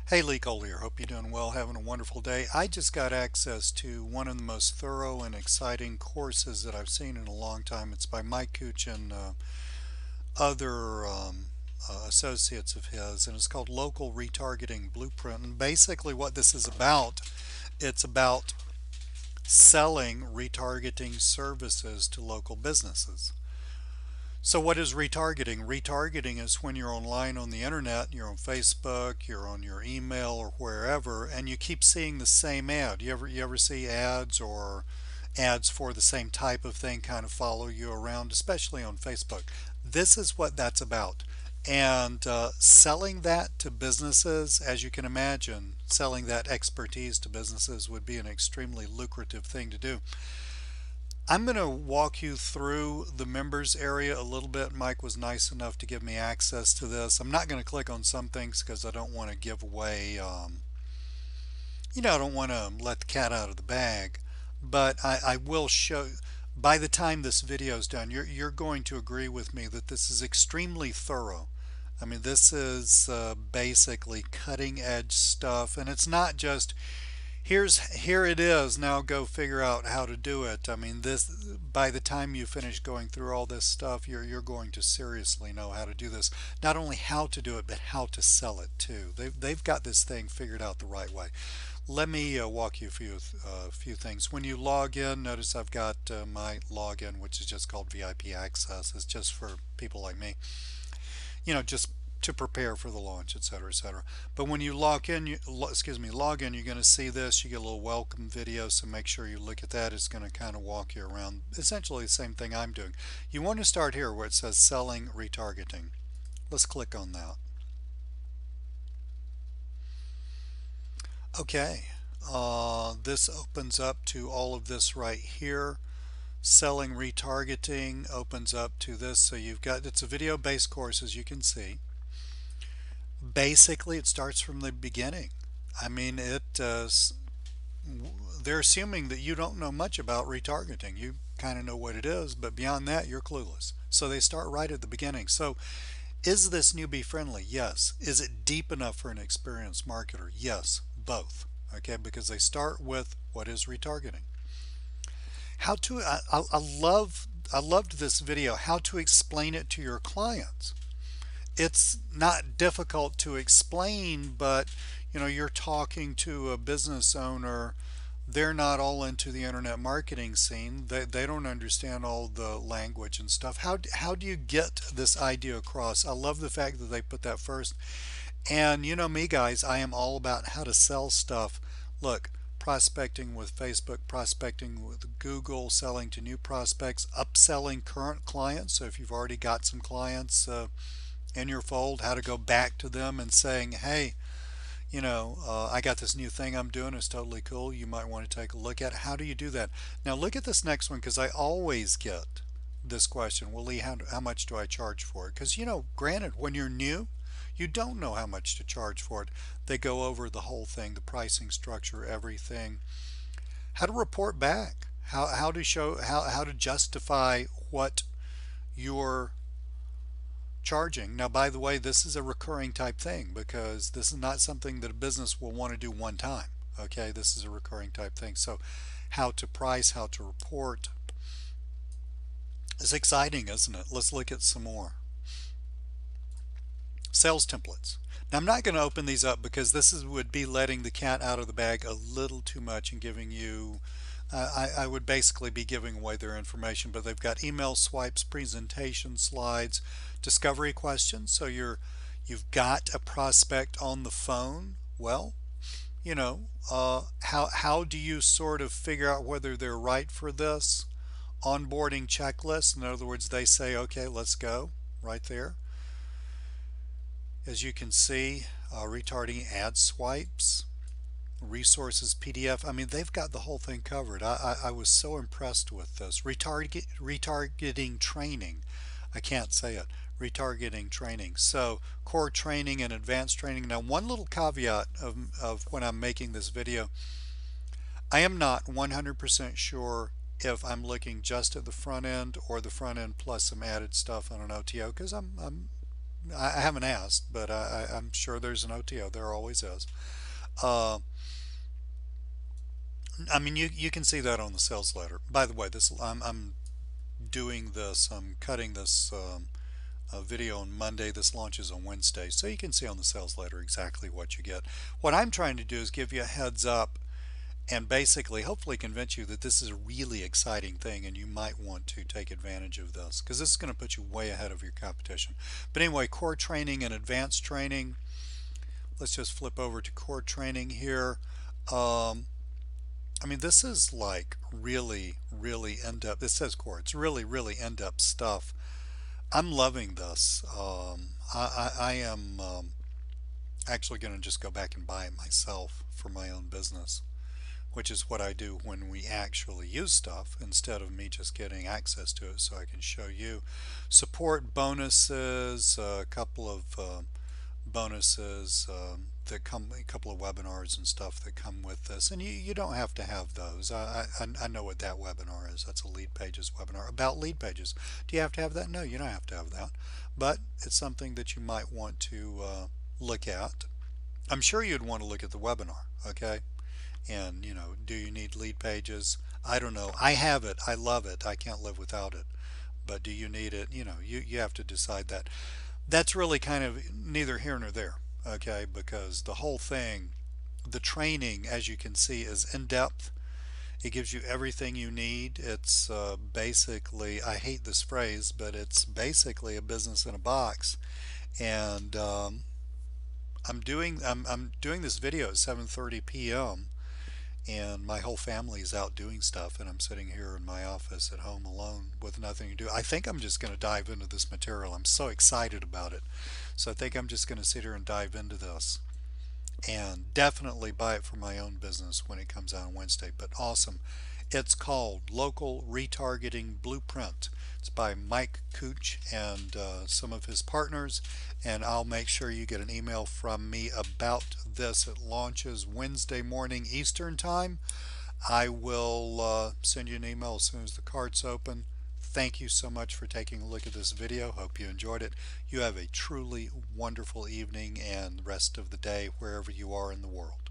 Hey, Lee Cole here. Hope you're doing well, having a wonderful day. I just got access to one of the most thorough and exciting courses that I've seen in a long time. It's by Mike Cooch and other associates of his, and it's called Local Retargeting Blueprint. And basically, what this is about, it's about selling retargeting services to local businesses. So what is retargeting? Retargeting is when you're online on the internet, you're on Facebook, you're on your email or wherever, and you keep seeing the same ad. You ever see ads or ads for the same type of thing kind of follow you around, especially on Facebook? This is what that's about. And selling that to businesses, as you can imagine, selling that expertise to businesses would be an extremely lucrative thing to do. I'm going to walk you through the members area a little bit. Mike was nice enough to give me access to this. I'm not going to click on some things because I don't want to give away, I don't want to let the cat out of the bag. But I will show, by the time this video is done, you're going to agree with me that this is extremely thorough. I mean, this is basically cutting edge stuff, and it's not just here it is, now go figure out how to do it. I mean, this, by the time you finish going through all this stuff, you're going to seriously know how to do this. Not only how to do it, but how to sell it too. They've got this thing figured out the right way. Let me walk you through a few things. When you log in, notice I've got my login, which is just called VIP access. It's just for people like me, just to prepare for the launch, etc., etc. But when you log in, log in, you're going to see this. You get a little welcome video, so make sure you look at that. It's going to kind of walk you around essentially the same thing I'm doing. You want to start here where it says selling retargeting. Let's click on that. Okay, this opens up to all of this right here. Selling retargeting opens up to this. So you've got, it's a video based course, as you can see. Basically, it starts from the beginning. I mean, they're assuming that you don't know much about retargeting. You kind of know what it is, but beyond that, you're clueless. So they start right at the beginning. So is this newbie friendly? Yes. Is it deep enough for an experienced marketer? Yes, both. Okay, because they start with what is retargeting. How to, I loved this video, how to explain it to your clients. It's not difficult to explain, but you're talking to a business owner. They're not all into the internet marketing scene. They don't understand all the language and stuff. How do you get this idea across? I love the fact that they put that first. And you know me, guys, I am all about how to sell stuff. Look, prospecting with Facebook, prospecting with Google, selling to new prospects, upselling current clients. So if you've already got some clients in your fold, how to go back to them and saying, hey, I got this new thing I'm doing, it's totally cool, you might want to take a look at it. How do you do that? Now look at this next one, because I always get this question, well, Lee, how much do I charge for it? Because granted, when you're new, you don't know how much to charge for it. They go over the whole thing, the pricing structure, everything, how to report back, how to show, how to justify what you're charging. Now, by the way, this is a recurring type thing, because this is not something that a business will want to do one time. Okay, this is a recurring type thing. So how to price, how to report. It's exciting, isn't it? Let's look at some more. Sales templates. Now, I'm not going to open these up because would be letting the cat out of the bag a little too much and giving you, I would basically be giving away their information. But they've got email swipes, presentation slides, discovery questions. So you've got a prospect on the phone. Well, how do you sort of figure out whether they're right for this? Onboarding checklist. In other words, they say, okay, let's go, right there. As you can see, retargeting ad swipes, resources PDF. I mean, they've got the whole thing covered. I was so impressed with this. Retargeting training. I can't say it. Retargeting training. So core training and advanced training. Now, one little caveat of when I'm making this video, I am not 100% sure if I'm looking just at the front end or the front end plus some added stuff on an OTO, because I'm I haven't asked, but I'm sure there's an OTO. There always is. Uh, I mean, you can see that on the sales letter. By the way, this I'm doing this. I'm cutting this video on Monday. This launches on Wednesday, so you can see on the sales letter exactly what you get. What I'm trying to do is give you a heads up and basically hopefully convince you that this is a really exciting thing and you might want to take advantage of this because this is going to put you way ahead of your competition. But anyway, core training and advanced training. Let's just flip over to core training here. Um, I mean, this is like really, really in-depth. This says core. It's really, really in-depth stuff. I'm loving this. I am actually going to just go back and buy it myself for my own business, which is what I do when we actually use stuff instead of me just getting access to it so I can show you. Support bonuses, a couple of bonuses that come, a couple of webinars and stuff that come with this. And you don't have to have those. I know what that webinar is. That's a lead pages webinar about lead pages. Do you have to have that? No, you don't have to have that. But it's something that you might want to look at. I'm sure you'd want to look at the webinar, okay? And, you know, do you need lead pages? I don't know. I have it. I love it. I can't live without it. But do you need it? You know, you have to decide that. That's really kind of neither here nor there, okay? Because the whole thing, the training, as you can see, is in depth. It gives you everything you need. It's basically, I hate this phrase, but it's basically a business in a box. And I'm doing this video at 7:30 p.m. and my whole family is out doing stuff and I'm sitting here in my office at home alone with nothing to do. I think I'm just going to dive into this material. I'm so excited about it. So I think I'm just going to sit here and dive into this and definitely buy it for my own business when it comes out on Wednesday. But awesome. It's called Local Retargeting Blueprint. It's by Mike Cooch and some of his partners, and I'll make sure you get an email from me about this. It launches Wednesday morning Eastern Time. I will send you an email as soon as the cart's open. Thank you so much for taking a look at this video. Hope you enjoyed it. You have a truly wonderful evening and rest of the day wherever you are in the world.